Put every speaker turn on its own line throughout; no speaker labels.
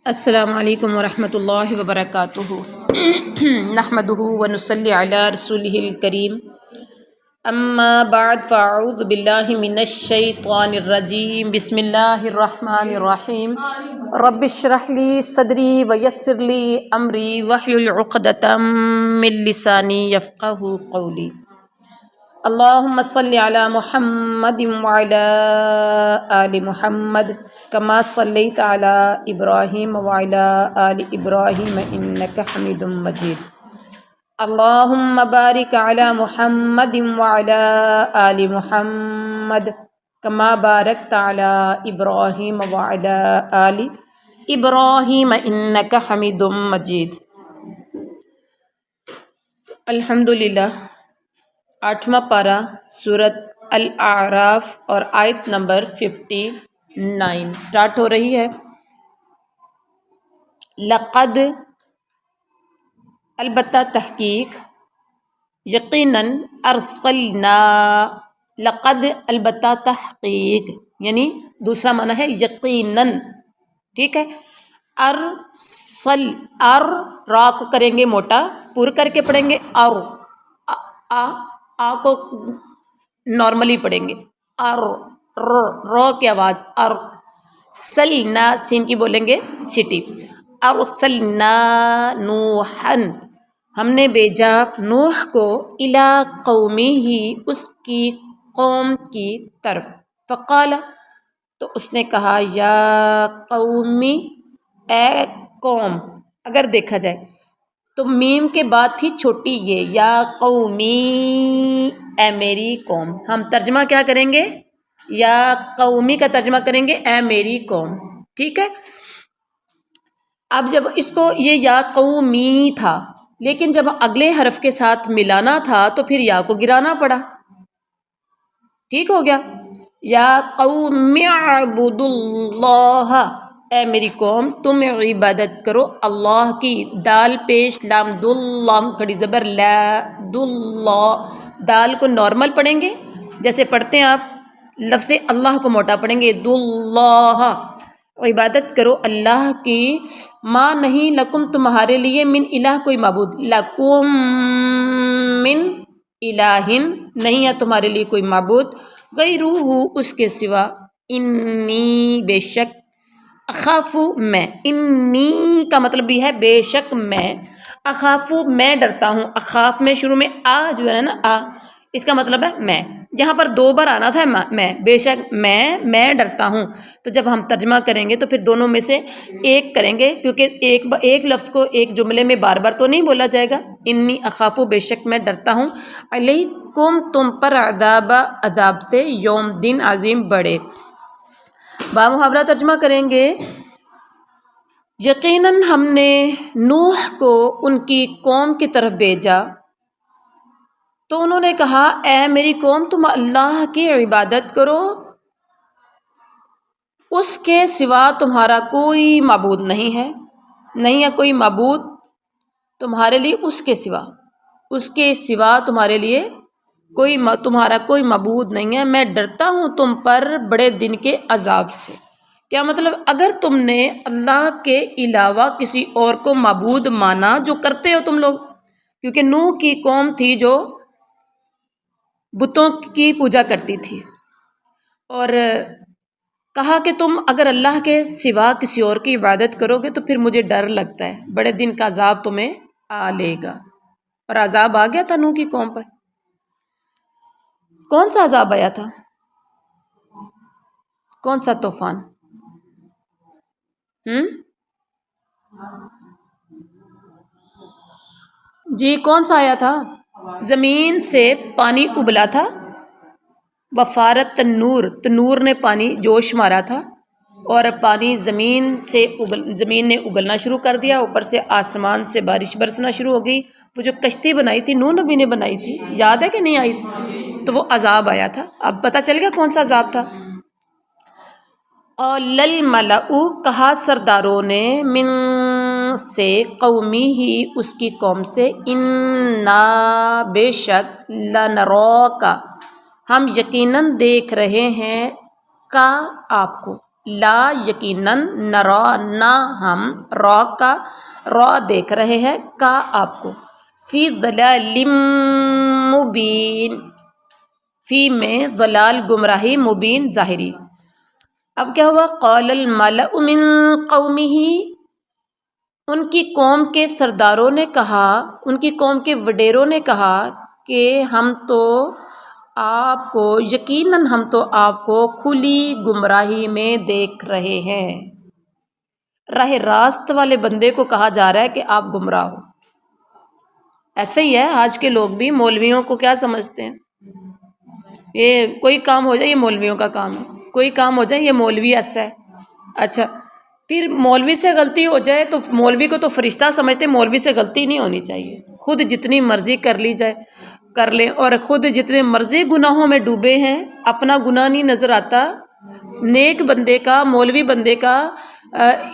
السلام علیکم ورحمۃ اللہ وبرکاتہ نحمدہ ونصلی علی رسولہ الکریم اما بعد فاعوذ باللہ من الشیطان الرجیم بسم اللہ الرحمن الرحیم رب اشرح لی صدری ویسر لی امری واحلل عقدۃ من لسانی یفقہوا قولی اللہم صلی علی محمد وعلی آل محمد کما صلیت علی ابراہیم وعلی آل ابراہیم انک حمید مجید اللہم بارک علی محمد وعلی آل محمد کما بارکت علی ابراہیم وعلی آل ابراہیم انک حمید مجید۔ الحمدللہ 8واں پارہ سورۃ الاعراف اور آیت نمبر 59 سٹارٹ ہو رہی ہے۔ لقد البتہ تحقیق، یقیناً، ارسلنا، لقد البتہ تحقیق یعنی دوسرا معنی ہے یقیناً، ٹھیک ہے۔ ارسل، را کو کریں گے موٹا، پر کر کے پڑھیں گے، آ کو نارملی پڑھیں گے، رو کی آواز، سلنا، سین کی بولیں گے سٹی، ارسلنا نوحن، ہم نے بھیجا نوح کو، الی قومہ، اس کی قوم کی طرف، فقال، تو اس نے کہا، یا قومی، اے قوم، اگر دیکھا جائے تو میم کے بعد تھی چھوٹی یہ، یا قومی، اے میری قوم، ہم ترجمہ کیا کریں گے؟ یا قومی کا ترجمہ کریں گے اے میری قوم، ٹھیک ہے۔ اب جب اس کو یہ یا قومی تھا، لیکن جب اگلے حرف کے ساتھ ملانا تھا تو پھر یا کو گرانا پڑا، ٹھیک ہو گیا۔ یا قوم اعبدوا اللہ، اے میری قوم تم عبادت کرو اللہ کی، دال پیش لام دل، لام کھڑی زبر لا، دل، دال کو نارمل پڑھیں گے جیسے پڑھتے ہیں آپ، لفظ اللہ کو موٹا پڑھیں گے، دلہ، عبادت کرو اللہ کی، ما نہیں، لکم تمہارے لیے، من الہ کوئی معبود، لکم من الہ نہیں ہے تمہارے لیے کوئی معبود، غیرہ اس کے سوا، انی بے شک، اخاف میں، انی کا مطلب بھی ہے بے شک میں، اخاف میں ڈرتا ہوں، اخاف میں شروع میں آ جو ہے نا، آ اس کا مطلب ہے میں، یہاں پر 2 بار آنا تھا میں، بے شک میں ڈرتا ہوں، تو جب ہم ترجمہ کریں گے تو پھر دونوں میں سے ایک کریں گے، کیونکہ ایک لفظ کو ایک جملے میں بار بار تو نہیں بولا جائے گا۔ انی اخاف، بے شک میں ڈرتا ہوں، علیکم تم پر، عذاب سے، یوم دن عظیم بڑے۔ با محاورہ ترجمہ کریں گے، یقیناً ہم نے نوح کو ان کی قوم کی طرف بھیجا تو انہوں نے کہا، اے میری قوم تم اللہ کی عبادت کرو، اس کے سوا تمہارا کوئی معبود نہیں ہے، نہیں ہے کوئی معبود تمہارے لیے اس کے سوا تمہارے لیے تمہارا کوئی معبود نہیں ہے، میں ڈرتا ہوں تم پر بڑے دن کے عذاب سے۔ کیا مطلب؟ اگر تم نے اللہ کے علاوہ کسی اور کو معبود مانا، جو کرتے ہو تم لوگ، کیونکہ نوح کی قوم تھی جو بتوں کی پوجا کرتی تھی، اور کہا کہ تم اگر اللہ کے سوا کسی اور کی عبادت کرو گے تو پھر مجھے ڈر لگتا ہے، بڑے دن کا عذاب تمہیں آ لے گا، اور عذاب آ گیا تھا نوح کی قوم پر۔ کون سا عذاب آیا تھا؟ کون سا طوفان؟ جی کون سا آیا تھا؟ زمین سے پانی ابلا تھا، وفارت تنور نے پانی جوش مارا تھا، اور پانی زمین نے اگلنا شروع کر دیا، اوپر سے آسمان سے بارش برسنا شروع ہو گئی۔ وہ جو کشتی بنائی تھی نوح نبی نے بنائی تھی، یاد ہے کہ نہیں آئی تھی؟ تو وہ عذاب آیا تھا۔ اب پتہ چل گیا کون سا عذاب تھا۔ قال الملأ، کہا سرداروں نے، من سے، قومی ہی اس کی قوم سے، انا بے شک، لنراک ہم یقیناً دیکھ رہے ہیں، کا آپ کو، لا یقیناً نرا نہ ہم را دیکھ رہے ہیں کا آپ کو فی ضلال مبین فی میں ضلال گمراہی مبین ظاہری. اب کیا ہوا؟ قال الملأ من قومہ ان کی قوم کے سرداروں نے کہا، ان کی قوم کے وڈیروں نے کہا کہ ہم تو آپ کو یقیناً ہم تو آپ کو کھلی گمراہی میں دیکھ رہے ہیں. راہ راست والے بندے کو کہا جا رہا ہے کہ آپ گمراہ ہو. ایسے ہی ہے آج کے لوگ بھی مولویوں کو کیا سمجھتے ہیں، یہ کوئی کام ہو جائے یہ مولویوں کا کام ہے، کوئی کام ہو جائے یہ مولوی ایسا ہے. اچھا پھر مولوی سے غلطی ہو جائے تو مولوی کو تو فرشتہ سمجھتے، مولوی سے غلطی نہیں ہونی چاہیے. خود جتنی مرضی کر لی جائے کر لیں، اور خود جتنے مرضی گناہوں میں ڈوبے ہیں اپنا گناہ نہیں نظر آتا. نیک بندے کا، مولوی بندے کا،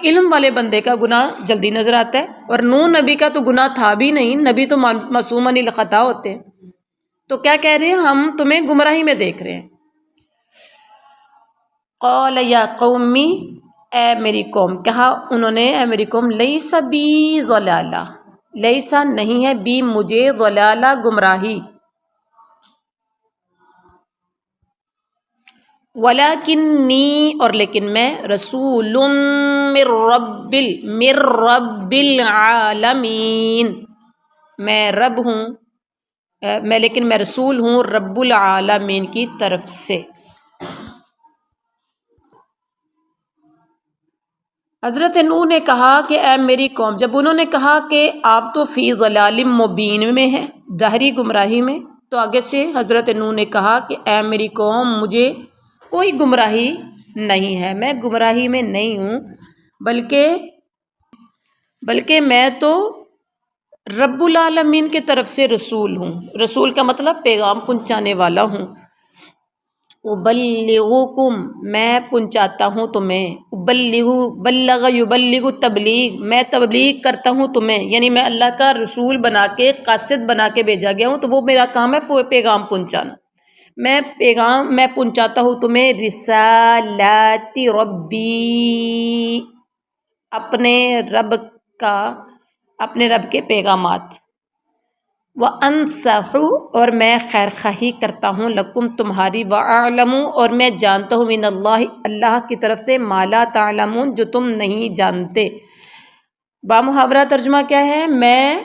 علم والے بندے کا گناہ جلدی نظر آتا ہے. اور نوح نبی کا تو گناہ تھا بھی نہیں، نبی تو معصوم عن الخطا ہوتے ہیں. تو کیا کہہ رہے ہیں؟ ہم تمہیں گمراہی میں دیکھ رہے ہیں. قال یا قومی اے میری قوم، کہا انہوں نے اے میری قوم، لیس بی ضلالہ، لیسا نہیں ہے، بی مجھے، ضلالہ گمراہی، ولیکنی اور لیکن میں، رسول من رب العالمین، میں رب ہوں، لیکن میں رسول ہوں رب العالمین کی طرف سے. حضرت نوح نے کہا کہ اے میری قوم، جب انہوں نے کہا کہ آپ تو فی ضلال مبین میں ہیں، ظاہری گمراہی میں، تو آگے سے حضرت نوح نے کہا کہ اے میری قوم مجھے کوئی گمراہی نہیں ہے، میں گمراہی میں نہیں ہوں، بلکہ میں تو رب العالمین کی طرف سے رسول ہوں. رسول کا مطلب پیغام پہنچانے والا ہوں. ابلغکم میں پہنچاتا ہوں تمہیں، بلغ یبلغ تبلیغ میں تبلیغ کرتا ہوں تمہیں، یعنی میں اللہ کا رسول بنا کے، قاصد بنا کے بھیجا گیا ہوں، تو وہ میرا کام ہے پیغام پہنچانا. میں پہنچاتا ہوں تمہیں رسالات ربی، اپنے رب کے پیغامات. وَأَنصَحُ اور میں خیر خواہی کرتا ہوں، لکم تمہاری، وَأَعْلَمُ اور میں جانتا ہوں، من اللہ کی طرف سے، ما لا تعلمون جو تم نہیں جانتے. بامحاورہ ترجمہ کیا ہے؟ میں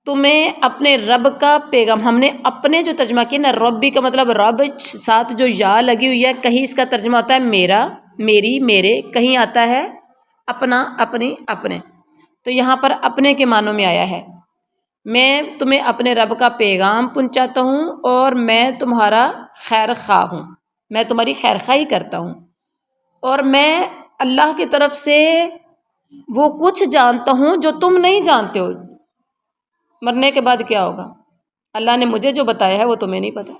تمہیں اپنے رب کا پیغام، ہم نے اپنے جو ترجمہ کیا نا، ربی کا مطلب رب، ساتھ جو یا لگی ہوئی ہے، کہیں اس کا ترجمہ ہوتا ہے میرا، میری، میرے، کہیں آتا ہے اپنا، اپنی، اپنے. تو یہاں پر اپنے کے معنوں میں آیا ہے. میں تمہیں اپنے رب کا پیغام پہنچاتا ہوں اور میں تمہارا خیر خواہ ہوں، میں تمہاری خیر خواہی کرتا ہوں، اور میں اللہ کی طرف سے وہ کچھ جانتا ہوں جو تم نہیں جانتے ہو. مرنے کے بعد کیا ہوگا؟ اللہ نے مجھے جو بتایا ہے وہ تمہیں نہیں پتہ.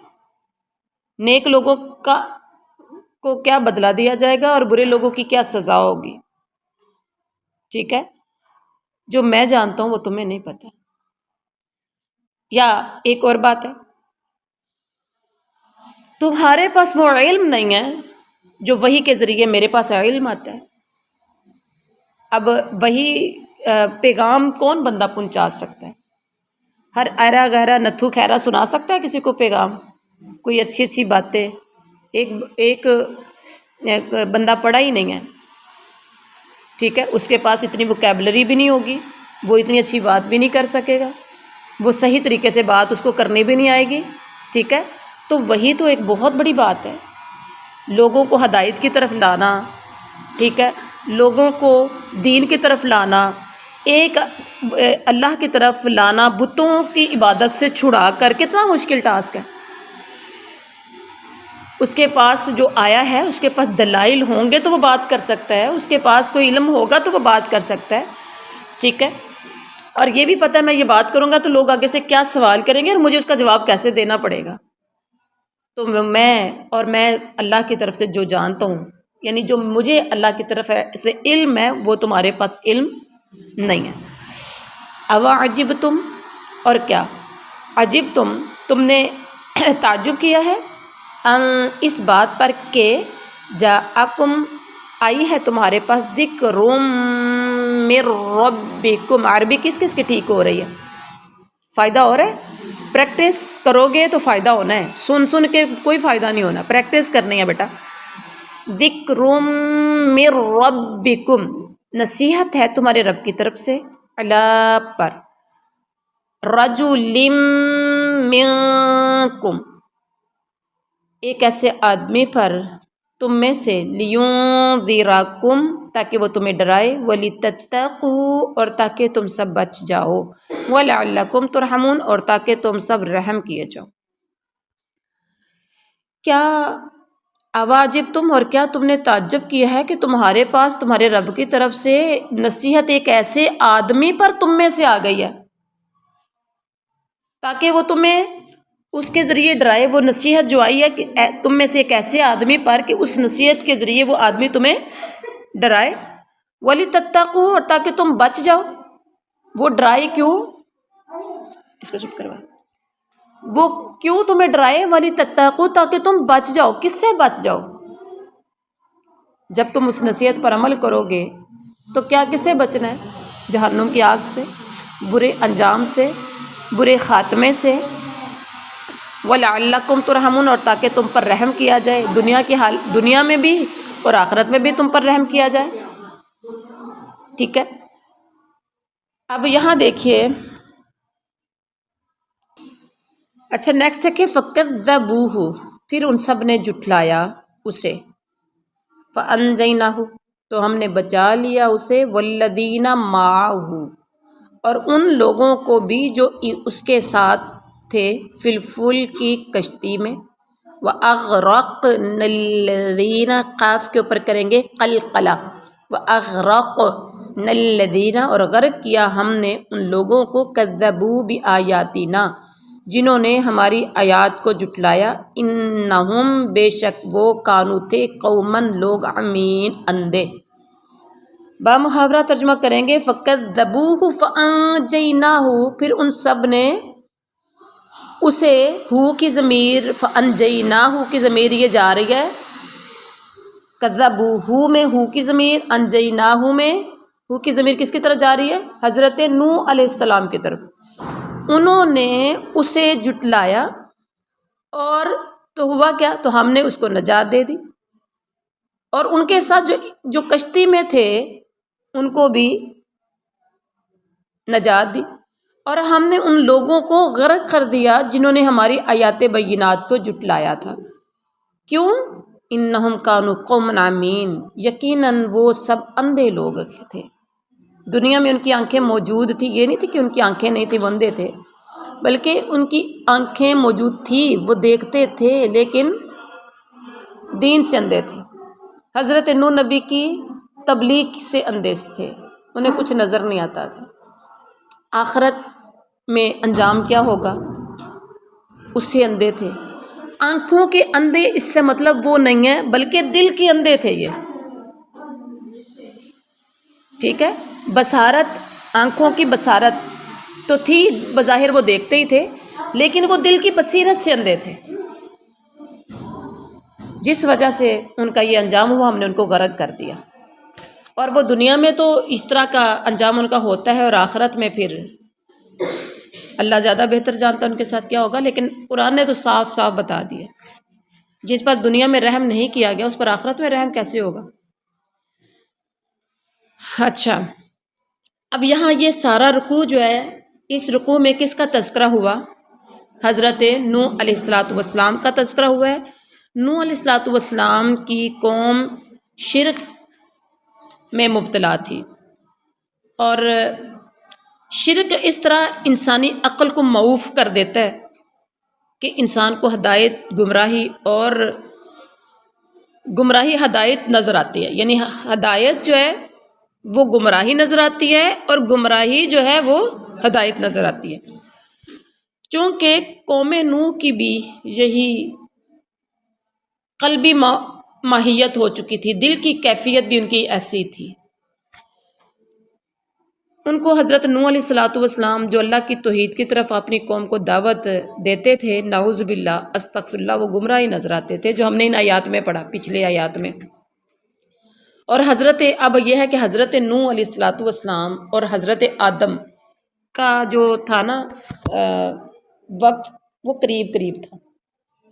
نیک لوگوں کو کیا بدلہ دیا جائے گا اور برے لوگوں کی کیا سزا ہوگی، ٹھیک ہے؟ جو میں جانتا ہوں وہ تمہیں نہیں پتہ. یا ایک اور بات ہے، تمہارے پاس وہ علم نہیں ہے جو وحی کے ذریعے میرے پاس علم آتا ہے. اب وہی پیغام کون بندہ پہنچا سکتا ہے؟ ہر ایرا گہرا نتھو خیرا سنا سکتا ہے کسی کو پیغام؟ کوئی اچھی اچھی باتیں؟ ایک بندہ پڑھا ہی نہیں ہے، ٹھیک ہے، اس کے پاس اتنی وکیبلری بھی نہیں ہوگی، وہ اتنی اچھی بات بھی نہیں کر سکے گا، وہ صحیح طریقے سے بات اس کو کرنی بھی نہیں آئے گی، ٹھیک ہے. تو وہی تو ایک بہت بڑی بات ہے، لوگوں کو ہدایت کی طرف لانا، ٹھیک ہے، لوگوں کو دین کی طرف لانا، ایک اللہ کی طرف لانا، بتوں کی عبادت سے چھڑا کر، کتنا مشکل ٹاسک ہے. اس کے پاس جو آیا ہے، اس کے پاس دلائل ہوں گے تو وہ بات کر سکتا ہے، اس کے پاس کوئی علم ہوگا تو وہ بات کر سکتا ہے، ٹھیک ہے. اور یہ بھی پتہ ہے میں یہ بات کروں گا تو لوگ آگے سے کیا سوال کریں گے اور مجھے اس کا جواب کیسے دینا پڑے گا. تو میں اللہ کی طرف سے جو جانتا ہوں، یعنی جو مجھے اللہ کی طرف سے علم ہے، وہ تمہارے پاس علم نہیں ہے. اوا عجب تم، اور کیا عجب تم نے تعجب کیا ہے، اس بات پر کہ جاءکم آئی ہے تمہارے پاس ذکر من ربکم، عربی کس کس کی ٹھیک ہو رہی ہے؟ فائدہ ہو رہا ہے؟ پریکٹس کرو گے تو فائدہ ہونا ہے، سن کے کوئی فائدہ نہیں ہونا، پریکٹس کرنی ہے بیٹا۔ ذکر من ربکم، نصیحت ہے تمہارے رب کی طرف سے، اللہ پر، رجل منکم، ایک ایسے آدمی پر تم میں سے، لیونذرکم، تاکہ وہ تمہیں ڈرائے، ولتتقوا، اور تاکہ تم سب بچ جاؤ، ولعلکم ترحمون، اور تاکہ تم سب رحم کیے جاؤ۔ کیا اواجب تم، اور کیا تم نے تعجب کیا ہے کہ تمہارے پاس تمہارے رب کی طرف سے نصیحت ایک ایسے آدمی پر تم میں سے آ گئی ہے، تاکہ وہ تمہیں اس کے ذریعے ڈرائے۔ وہ نصیحت جو آئی ہے کہ تم میں سے ایک ایسے آدمی پر کہ اس نصیحت کے ذریعے وہ آدمی تمہیں ڈرائے، وَلِتَتَّقُوا، اور تاکہ تم بچ جاؤ۔ وہ ڈرائے کیوں؟ اس کو چپ کروا، وہ کیوں تمہیں ڈرائے؟ وَلِتَتَّقُوا، تاکہ تم بچ جاؤ۔ کس سے بچ جاؤ؟ جب تم اس نصیحت پر عمل کرو گے تو کیا کس سے بچنا ہے؟ جہنم کی آگ سے، برے انجام سے، برے خاتمے سے، وَلَعَلَّكُمْ تُرْحَمُونَ، اور تاکہ تم پر رحم کیا جائے، دنیا میں بھی اور آخرت میں بھی تم پر رحم کیا جائے۔ ٹھیک ہے، اب یہاں دیکھیے، اچھا نیکسٹ ہے کہ فَكَذَّبُوهُ، پھر ان سب نے جھٹلایا اسے، فَأَنجَيْنَاهُ، تو ہم نے بچا لیا اسے، وَالَّذِينَ مَعَهُ، اور ان لوگوں کو بھی جو اس کے ساتھ تھے، فی الفلک کی کشتی میں، وَأَغْرَقْنَا الَّذِينَ، قاف کے اوپر کریں گے قلقلہ، وَأَغْرَقْنَا الَّذِينَ، اور غرق کیا ہم نے ان لوگوں کو، کذبوا بآیاتنا، جنہوں نے ہماری آیات کو جھٹلایا، انہم، بے شک وہ، کانو تھے، قومن، لوگ، عمین، اندھے۔ با محاورہ ترجمہ کریں گے، فَكَذَّبُوهُ فَأَنجَيْنَاهُ، پھر ان سب نے اسے، ہو کی ضمیر، فَأَنجَيْنَاهُ کی ضمیر یہ جا رہی ہے کذبوہ میں، ہو کی ضمیر، انجیناہ میں ہو کی ضمیر کس کی طرف جا رہی ہے؟ حضرت نوح علیہ السلام کی طرف۔ انہوں نے اسے جھٹلایا، اور تو ہوا کیا؟ تو ہم نے اس کو نجات دے دی، اور ان کے ساتھ جو کشتی میں تھے ان کو بھی نجات دی، اور ہم نے ان لوگوں کو غرق کر دیا جنہوں نے ہماری آیات بینات کو جھٹلایا تھا۔ کیوں؟ انہم کانوا قوما عمین، یقیناً وہ سب اندھے لوگ تھے۔ دنیا میں ان کی آنکھیں موجود تھی، یہ نہیں تھی کہ ان کی آنکھیں نہیں تھی، وہ اندھے تھے، بلکہ ان کی آنکھیں موجود تھی، وہ دیکھتے تھے، لیکن دین سے اندھے تھے۔ حضرت نوح نبی کی تبلیغ سے اندھے تھے، انہیں کچھ نظر نہیں آتا تھا۔ آخرت میں انجام کیا ہوگا اس سے اندھے تھے۔ آنکھوں کے اندھے اس سے مطلب وہ نہیں ہے، بلکہ دل کے اندھے تھے یہ، ٹھیک ہے۔ بصارت، آنکھوں کی بصارت تو تھی، بظاہر وہ دیکھتے ہی تھے، لیکن وہ دل کی بصیرت سے اندھے تھے، جس وجہ سے ان کا یہ انجام ہوا، ہم نے ان کو غرق کر دیا۔ اور وہ دنیا میں تو اس طرح کا انجام ان کا ہوتا ہے، اور آخرت میں پھر اللہ زیادہ بہتر جانتا ہے ان کے ساتھ کیا ہوگا، لیکن قرآن نے تو صاف صاف بتا دیا، جس پر دنیا میں رحم نہیں کیا گیا اس پر آخرت میں رحم کیسے ہوگا۔ اچھا، اب یہاں یہ سارا رکوع جو ہے، اس رکوع میں کس کا تذکرہ ہوا؟ حضرت نوح علیہ السلام کا تذکرہ ہوا ہے۔ نوح علیہ السلام کی قوم شرک میں مبتلا تھی، اور شرک اس طرح انسانی عقل کو معوف کر دیتا ہے کہ انسان کو ہدایت، گمراہی ہدایت نظر آتی ہے، یعنی ہدایت جو ہے وہ گمراہی نظر آتی ہے، اور گمراہی جو ہے وہ ہدایت نظر آتی ہے۔ چونکہ قوم نوح کی بھی یہی قلبی ماہیت ہو چکی تھی، دل کی کیفیت بھی ان کی ایسی تھی۔ ان کو حضرت نوح علیہ الصلوۃ والسلام جو اللہ کی توحید کی طرف اپنی قوم کو دعوت دیتے تھے، نعوذ باللہ استغفر اللہ، وہ گمراہ ہی نظر آتے تھے، جو ہم نے ان آیات میں پڑھا، پچھلے آیات میں۔ اور اب یہ ہے کہ حضرت نوح علیہ الصلوۃ والسلام اور حضرت آدم کا جو تھا نا وقت، وہ قریب قریب تھا،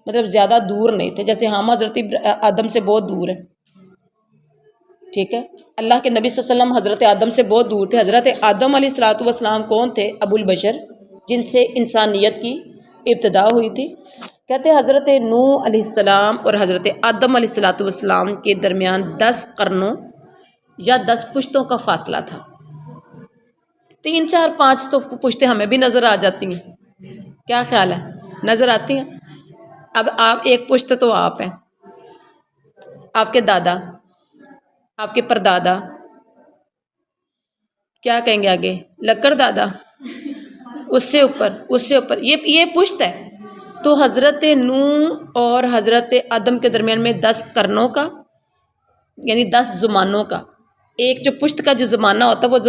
مطلب زیادہ دور نہیں تھے، جیسے ہم حضرت آدم سے بہت دور ہیں، ٹھیک ہے۔ اللہ کے نبی صلی اللہ علیہ وسلم حضرت آدم سے بہت دور تھے۔ حضرت آدم علیہ الصلوۃ والسلام کون تھے؟ ابو البشر، جن سے انسانیت کی ابتدا ہوئی تھی۔ کہتے ہیں حضرت نوح علیہ السلام اور حضرت آدم علیہ الصلوۃ والسلام کے درمیان 10 قرنوں یا 10 پشتوں کا فاصلہ تھا۔ 3 4 5 تو پشتیں ہمیں بھی نظر آ جاتی ہیں، کیا خیال ہے؟ نظر آتی ہیں؟ اب آپ ایک پشت تو آپ ہیں، آپ کے دادا، آپ کے پردادا، کیا کہیں گے آگے، لکڑ دادا، اس سے اوپر یہ پشت ہے۔ تو حضرت نوح اور حضرت آدم کے درمیان میں 10 قرنوں کا، یعنی 10 زمانوں کا، ایک جو پشت کا جو زمانہ ہوتا ہے، وہ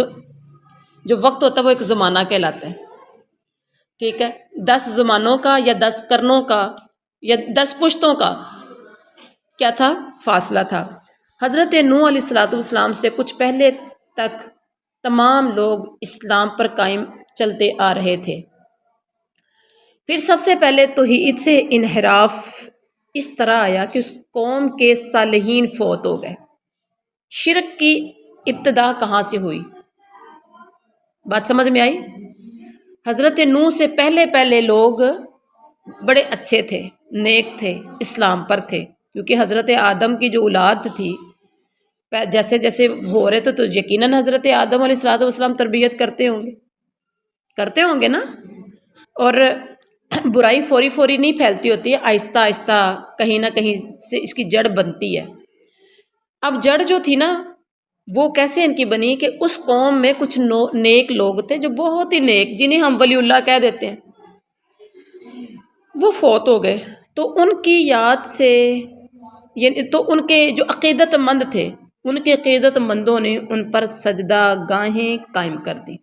جو وقت ہوتا ہے، وہ ایک زمانہ کہلاتا ہے، ٹھیک ہے۔ 10 زمانوں کا یا 10 قرنوں کا یا 10 پشتوں کا کیا تھا؟ فاصلہ تھا۔ حضرت نوح علیہ الصلوۃ والسلام سے کچھ پہلے تک تمام لوگ اسلام پر قائم چلتے آ رہے تھے۔ پھر سب سے پہلے توحید سے انحراف اس طرح آیا کہ اس قوم کے صالحین فوت ہو گئے۔ شرک کی ابتدا کہاں سے ہوئی؟ بات سمجھ میں آئی؟ حضرت نوح سے پہلے لوگ بڑے اچھے تھے، نیک تھے، اسلام پر تھے، کیونکہ حضرت آدم کی جو اولاد تھی، جیسے جیسے ہو رہے تھے تو یقیناً حضرت آدم علیہ الصلوۃ والسلام تربیت کرتے ہوں گے نا۔ اور برائی فوری نہیں پھیلتی ہوتی ہے، آہستہ آہستہ کہیں نہ کہیں سے اس کی جڑ بنتی ہے۔ اب جڑ جو تھی نا، وہ کیسے ان کی بنی کہ اس قوم میں کچھ نیک لوگ تھے، جو بہت ہی نیک، جنہیں ہم ولی اللہ کہہ دیتے ہیں، وہ فوت ہو گئے۔ تو ان کی یاد سے، یعنی تو ان کے جو عقیدت مند تھے، ان کے عقیدت مندوں نے ان پر سجدہ گاہیں قائم کر دی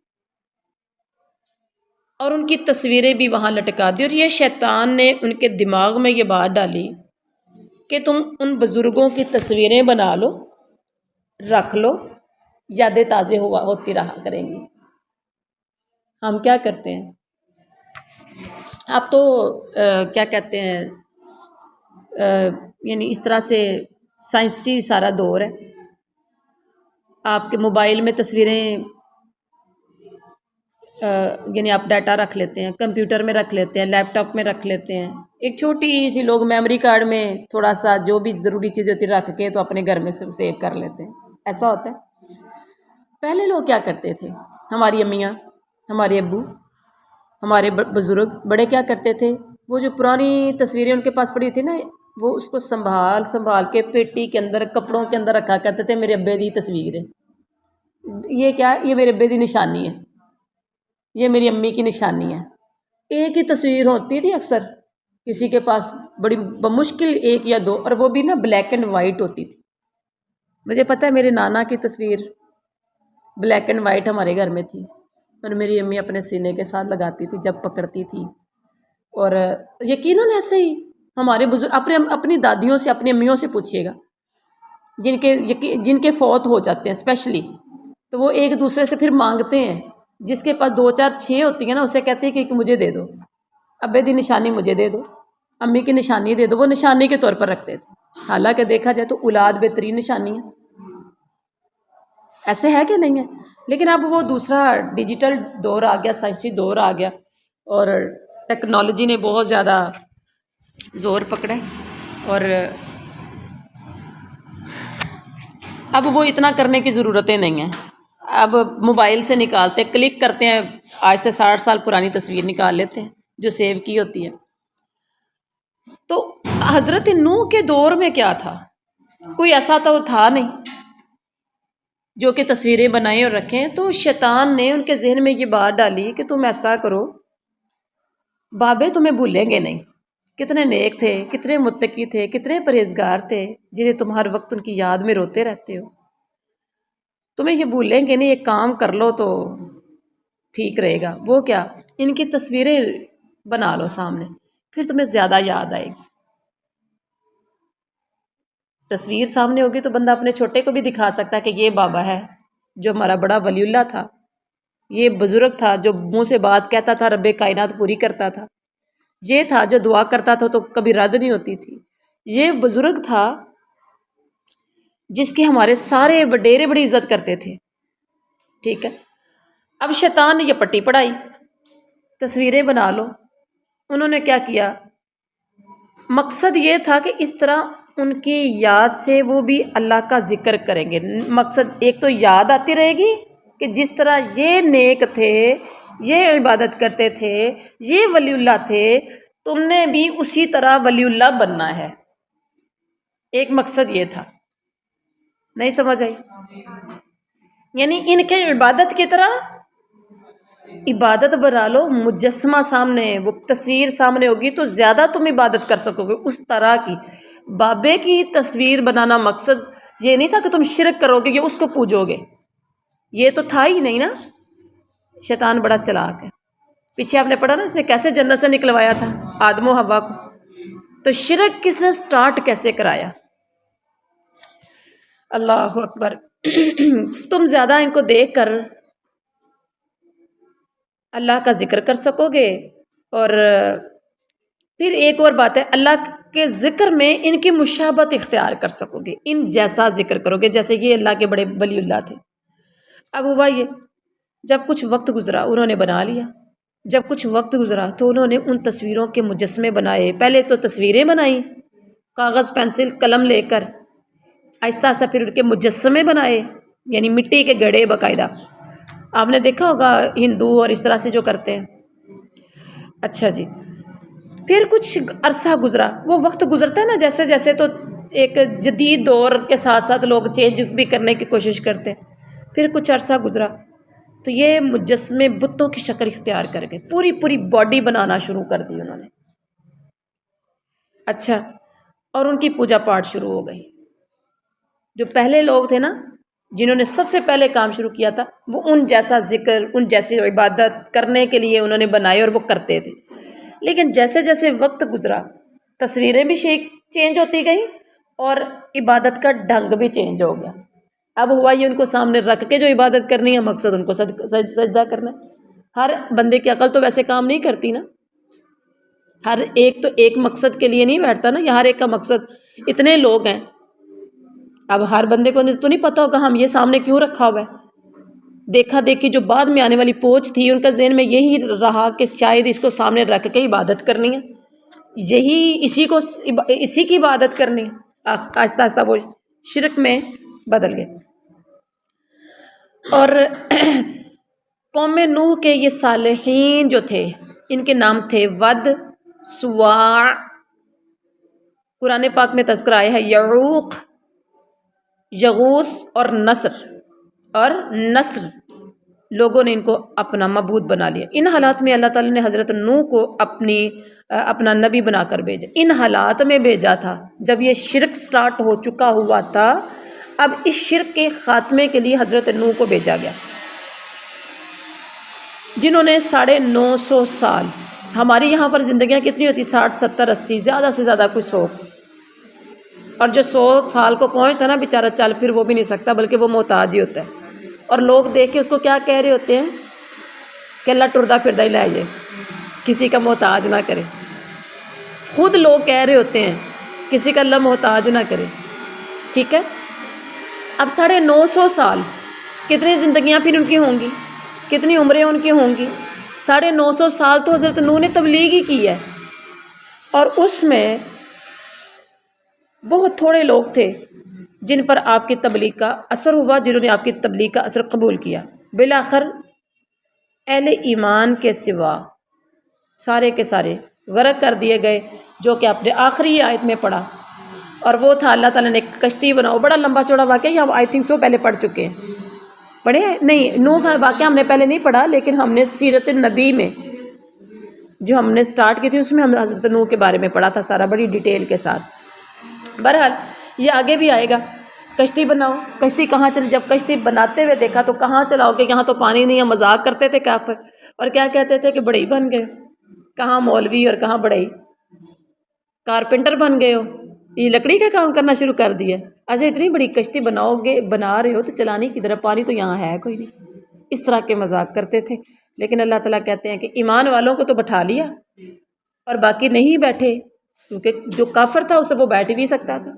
اور ان کی تصویریں بھی وہاں لٹکا دی، اور یہ شیطان نے ان کے دماغ میں یہ بات ڈالی کہ تم ان بزرگوں کی تصویریں بنا لو، رکھ لو، یادیں تازہ ہوتی رہا کریں گی۔ ہم کیا کرتے ہیں اب تو کیا کہتے ہیں، یعنی اس طرح سے سائنسی سارا دور ہے، آپ کے موبائل میں تصویریں، یعنی آپ ڈیٹا رکھ لیتے ہیں، کمپیوٹر میں رکھ لیتے ہیں، لیپ ٹاپ میں رکھ لیتے ہیں، ایک چھوٹی سی لوگ میموری کارڈ میں تھوڑا سا جو بھی ضروری چیزیں ہوتی رکھ کے تو اپنے گھر میں سیو کر لیتے ہیں، ایسا ہوتا ہے۔ پہلے لوگ کیا کرتے تھے، ہماری امیاں، ہمارے ابو، ہمارے بزرگ بڑے کیا کرتے تھے، وہ جو پرانی تصویریں ان کے پاس پڑی تھی نا، وہ اس کو سنبھال کے پیٹی کے اندر، کپڑوں کے اندر رکھا کرتے تھے۔ میرے ابے دی تصویر ہے، یہ کیا، یہ میرے ابے دی نشانی ہے، یہ میری امی کی نشانی ہے۔ ایک ہی تصویر ہوتی تھی اکثر کسی کے پاس، بڑی بمشکل 1 یا 2، اور وہ بھی نا بلیک اینڈ وائٹ ہوتی تھی۔ مجھے پتہ ہے میرے نانا کی تصویر بلیک اینڈ وائٹ ہمارے گھر میں تھی، اور میری امی اپنے سینے کے ساتھ لگاتی تھی جب پکڑتی تھی۔ اور یقیناً ایسے ہی ہمارے بزرگ، اپنی دادیوں سے، اپنی امیوں سے پوچھیے گا، جن کے فوت ہو جاتے ہیں اسپیشلی، تو وہ ایک دوسرے سے پھر مانگتے ہیں، جس کے پاس 2 4 6 ہوتی ہیں نا، اسے کہتے ہیں کہ مجھے دے دو، ابے دی نشانی مجھے دے دو، امی کی نشانی دے دو، وہ نشانی کے طور پر رکھتے تھے۔ حالانکہ دیکھا جائے تو اولاد بہترین نشانی ہے، ایسے ہے کہ نہیں ہے؟ لیکن اب وہ دوسرا ڈیجیٹل دور آ گیا، سائنسی دور آ گیا، اور ٹیکنالوجی نے بہت زیادہ زور پکڑا ہے، اور اب وہ اتنا کرنے کی ضرورتیں نہیں ہیں۔ اب موبائل سے نکالتے، کلک کرتے ہیں، آج سے 60 سال پرانی تصویر نکال لیتے ہیں جو سیو کی ہوتی ہے۔ تو حضرت نوح کے دور میں کیا تھا؟ کوئی ایسا تو تھا نہیں جو کہ تصویریں بنائیں اور رکھیں۔ تو شیطان نے ان کے ذہن میں یہ بات ڈالی کہ تم ایسا کرو، بابے تمہیں بھولیں گے نہیں، کتنے نیک تھے، کتنے متقی تھے، کتنے پرہیزگار تھے، جنہیں تم ہر وقت ان کی یاد میں روتے رہتے ہو، تمہیں یہ بھولیں گے نہیں۔ ایک کام کر لو، تو ٹھیک رہے گا، وہ کیا، ان کی تصویریں بنا لو سامنے، پھر تمہیں زیادہ یاد آئے گی۔ تصویر سامنے ہوگی تو بندہ اپنے چھوٹے کو بھی دکھا سکتا ہے کہ یہ بابا ہے جو ہمارا بڑا ولی اللہ تھا، یہ بزرگ تھا جو منہ سے بات کہتا تھا رب کائنات پوری کرتا تھا، یہ تھا جو دعا کرتا تھا تو کبھی رد نہیں ہوتی تھی، یہ بزرگ تھا جس کی ہمارے سارے وڈیرے بڑی عزت کرتے تھے۔ ٹھیک ہے، اب شیطان نے یہ پٹی پڑھائی، تصویریں بنا لو۔ انہوں نے کیا کیا، مقصد یہ تھا کہ اس طرح ان کی یاد سے وہ بھی اللہ کا ذکر کریں گے۔ مقصد ایک تو یاد آتی رہے گی کہ جس طرح یہ نیک تھے، یہ عبادت کرتے تھے، یہ ولی اللہ تھے، تم نے بھی اسی طرح ولی اللہ بننا ہے۔ ایک مقصد یہ تھا، نہیں سمجھ آئی؟ یعنی ان کے عبادت کی طرح عبادت بنا لو، مجسمہ سامنے، وہ تصویر سامنے ہوگی تو زیادہ تم عبادت کر سکو گے اس طرح کی۔ بابے کی تصویر بنانا مقصد یہ نہیں تھا کہ تم شرک کرو گے یا اس کو پوجو گے، یہ تو تھا ہی نہیں نا۔ شیطان بڑا چلاک ہے، پیچھے آپ نے پڑھا نا اس نے کیسے جنت سے نکلوایا تھا آدم و حوا کو، تو شرک کس نے سٹارٹ کیسے کرایا؟ اللہ اکبر۔ تم زیادہ ان کو دیکھ کر اللہ کا ذکر کر سکو گے، اور پھر ایک اور بات ہے، اللہ کے ذکر میں ان کی مشابہت اختیار کر سکو گے، ان جیسا ذکر کرو گے جیسے یہ اللہ کے بڑے ولی اللہ تھے۔ اب ہوا یہ، جب کچھ وقت گزرا انہوں نے بنا لیا، جب کچھ وقت گزرا تو انہوں نے ان تصویروں کے مجسمے بنائے۔ پہلے تو تصویریں بنائیں کاغذ پینسل قلم لے کر، آہستہ آہستہ پھر ان کے مجسمے بنائے، یعنی مٹی کے گڑھے باقاعدہ۔ آپ نے دیکھا ہوگا ہندو اور اس طرح سے جو کرتے ہیں۔ اچھا جی، پھر کچھ عرصہ گزرا، وہ وقت گزرتا ہے نا جیسے جیسے، تو ایک جدید دور کے ساتھ ساتھ لوگ چینج بھی کرنے کی کوشش کرتے ہیں۔ پھر کچھ عرصہ گزرا تو یہ مجسمے بتوں کی شکل اختیار کر گئے، پوری پوری باڈی بنانا شروع کر دی انہوں نے۔ اچھا، اور ان کی پوجا پاٹ شروع ہو گئی۔ جو پہلے لوگ تھے نا جنہوں نے سب سے پہلے کام شروع کیا تھا، وہ ان جیسا ذکر، ان جیسی عبادت کرنے کے لیے انہوں نے بنائے اور وہ کرتے تھے۔ لیکن جیسے جیسے وقت گزرا تصویریں بھی چینج ہوتی گئیں اور عبادت کا ڈھنگ بھی چینج ہو گیا۔ اب ہوا یہ ان کو سامنے رکھ کے جو عبادت کرنی ہے، مقصد ان کو سجدہ کرنا ہے۔ ہر بندے کی عقل تو ویسے کام نہیں کرتی نا، ہر ایک تو ایک مقصد کے لیے نہیں بیٹھتا نا، یا ہر ایک کا مقصد، اتنے لوگ ہیں، اب ہر بندے کو تو نہیں پتہ ہوگا ہم یہ سامنے کیوں رکھا ہوا ہے۔ دیکھا دیکھی جو بعد میں آنے والی پوچھ تھی، ان کا ذہن میں یہی رہا کہ شاید اس کو سامنے رکھ کے عبادت کرنی ہے، اسی کی عبادت کرنی ہے۔ آہستہ آہستہ وہ شرک میں بدل گئے۔ اور قوم نوح کے یہ صالحین جو تھے، ان کے نام تھے ود، سواع، قرآن پاک میں تذکرہ آیا ہے یعوق، یغوث اور نصر۔ لوگوں نے ان کو اپنا معبود بنا لیا۔ ان حالات میں اللہ تعالیٰ نے حضرت نوح کو اپنا نبی بنا کر بھیجا۔ ان حالات میں بھیجا تھا جب یہ شرک سٹارٹ ہو چکا ہوا تھا، اب اس شرک کے خاتمے کے لیے حضرت نوح کو بھیجا گیا، جنہوں نے 950 سال، ہماری یہاں پر زندگیاں کتنی ہوتی، 60 70 80، زیادہ سے زیادہ کوئی 100، اور جو 100 سال کو پہنچتا ہے نا بیچارہ، چل پھر وہ بھی نہیں سکتا، بلکہ وہ محتاج ہی ہوتا ہے۔ اور لوگ دیکھ کے اس کو کیا کہہ رہے ہوتے ہیں کہ اللہ ٹردا پھردا ہی لے جائے، کسی کا محتاج نہ کرے۔ خود لوگ کہہ رہے ہوتے ہیں کسی کا اللہ محتاج نہ کرے۔ ٹھیک ہے، اب 950 سال، کتنی زندگیاں پھر ان کی ہوں گی، کتنی عمریں ان کی ہوں گی؟ 950 سال تو حضرت نوح نے تبلیغ ہی کی ہے، اور اس میں بہت تھوڑے لوگ تھے جن پر آپ کی تبلیغ کا اثر ہوا، جنہوں نے آپ کی تبلیغ کا اثر قبول کیا۔ بالآخر اہل ایمان کے سوا سارے کے سارے غرق کر دیے گئے، جو کہ آپ نے آخری آیت میں پڑھا، اور وہ تھا اللہ تعالیٰ نے ایک کشتی بناؤ۔ بڑا لمبا چوڑا واقعہ، یہ ہم آئی تھنک سو پہلے پڑھ چکے ہیں، پڑھے ہیں؟ نہیں، نوح کا واقعہ ہم نے پہلے نہیں پڑھا، لیکن ہم نے سیرت النبی میں جو ہم نے سٹارٹ کی تھی اس میں ہم نے حضرت نوح کے بارے میں پڑھا تھا سارا، بڑی ڈیٹیل کے ساتھ۔ بہرحال یہ آگے بھی آئے گا۔ کشتی بناؤ، کشتی کہاں چلی؟ جب کشتی بناتے ہوئے دیکھا تو کہاں چلاؤ کہ یہاں تو پانی نہیں ہے، مذاق کرتے تھے کافر، اور کیا کہتے تھے کہ بڑھئی بن گئے، کہاں مولوی اور کہاں بڑھئی، کارپینٹر بن گئے ہو، یہ لکڑی کا کام کرنا شروع کر دیا، اچھا اتنی بڑی کشتی بناؤ گے، بنا رہے ہو تو چلانی کی طرف، پانی تو یہاں ہے کوئی نہیں، اس طرح کے مذاق کرتے تھے۔ لیکن اللہ تعالیٰ کہتے ہیں کہ ایمان والوں کو تو بٹھا لیا اور باقی نہیں بیٹھے، کیونکہ جو کافر تھا اس سے وہ بیٹھ ہی نہیں سکتا تھا،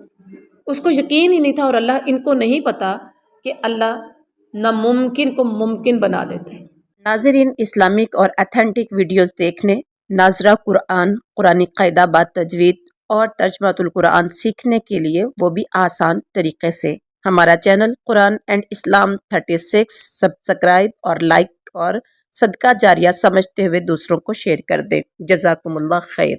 اس کو یقین ہی نہیں تھا، اور اللہ ان کو نہیں پتا کہ اللہ ناممکن کو ممکن بنا دیتا ہے۔ ناظرین، اسلامک اور اتھینٹک ویڈیوز دیکھنے، ناظرہ قرآن، قرآنی قاعدہ بات تجوید اور ترجمۃ القرآن سیکھنے کے لیے، وہ بھی آسان طریقے سے، ہمارا channel Quran and Islam 36 subscribe اور لائک اور صدقہ جاریہ سمجھتے ہوئے دوسروں کو شیئر کر دیں۔ جزاکم اللہ خیر۔